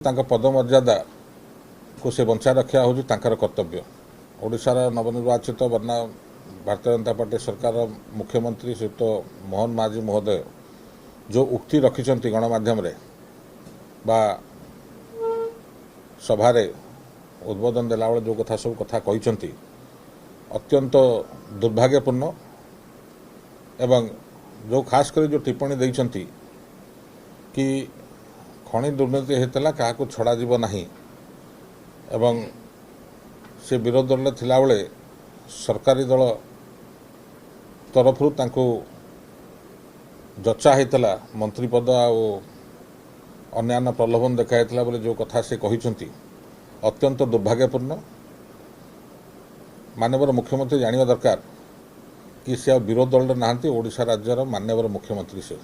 पदमर्यादा को से बंचा रखा हूँ कर्तव्य। ओडिशार नवनिर्वाचित बन्ना भारतीय जनता पार्टी सरकार मुख्यमंत्री श्रीयुक्त मोहन माझी महोदय जो उक्ति रखिंट गणमाध्यम बा सभारे उद्बोधन देला बेले जो कथा सब कथा कहते अत्यंत दुर्भाग्यपूर्ण एवं जो खास कर जो टिप्पणी देइछंती कि खनि दुर्नीति होता क्या छड़ा जीव नहीं एवं से विरोध दल में थिला बेले सरकारी दल तरफ जचा होता मंत्री पद अन्य प्रलोभन देखा बोले जो कथा से कहते अत्यंत दुर्भाग्यपूर्ण। माननीय मुख्यमंत्री जानिबा दरकार कि से विरोध दल नहांती ओडिशा राज्यर माननीय मुख्यमंत्री से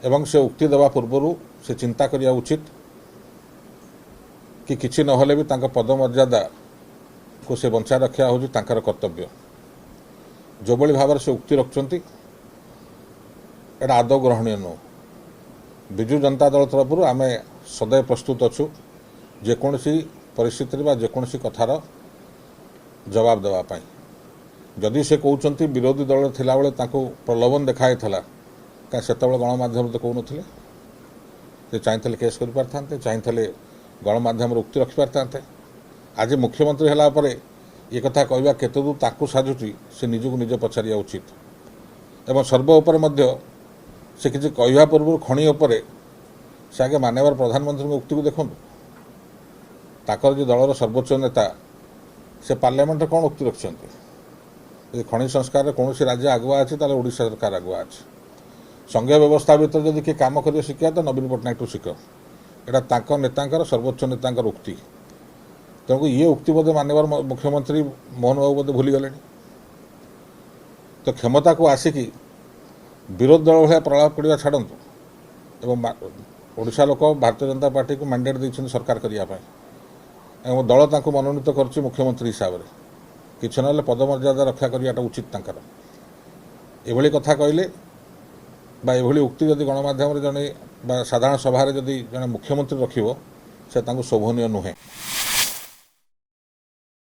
एवं से उक्ति देवा पूर्व से चिंता करिया उचित कि किसी नहले भी तांका पदमर्यादा को से बंचा रखा हूँ कर्तव्य। जो बड़ी भाव से उक्ति रखुंट एटा आदौ ग्रहणीय नुह। विजु जनता दल तरफ आम सदैव प्रस्तुत अच्छु जेकोसी परिस्थिति जेकोसी कथार जवाब देवाई। जदि से कहते विरोधी दल थिला बेले तांको प्रलोभन देखाई क्या से गणमाध्यम तो कहून से चाहते केस कर पारते चाहते गणमाध्यम उक्ति रखिपारते। आज मुख्यमंत्री है ये कथा कहवा केते दूर ताकू साजुची से निजक निजे पचारिया उचित एवं सर्वोपर से किसी कहवा पूर्व खनि उपरे से आगे माननीय प्रधानमंत्री उक्ति को देखूँ ताकर जो दलर सर्वोच्च नेता से पार्लियामेंट कौन उक्ति रखिंट खनि संस्कार कौन राज्य आगुआ अच्छी ओडिशा सरकार आगुआ अच्छी संघीय व्यवस्था भीतर जदि किए कम कर शिखा तो नवीन पट्टनायक शिख एटा नेता सर्वोच्च नेता उक्ति तेणुक ये उक्ति बोधे माननीय मुख्यमंत्री मोहन बाबू बोधे भूलीगले। तो क्षमता को आसिकी विरोध दल भाया प्रलाप करवा छाड़ू एवं ओडिशा लोक भारतीय जनता पार्टी को मैंडेट देते सरकार करने दल तांको मनोनीत कर मुख्यमंत्री हिसाब से कि ना पदमर्यादा रक्षा करवाटा उचित एभली कथा कहले एभली उक्ति जदि गणमाध्यम जड़े साधारण सभा जदि जड़े मुख्यमंत्री रखिबो से शोभनीय नुहे।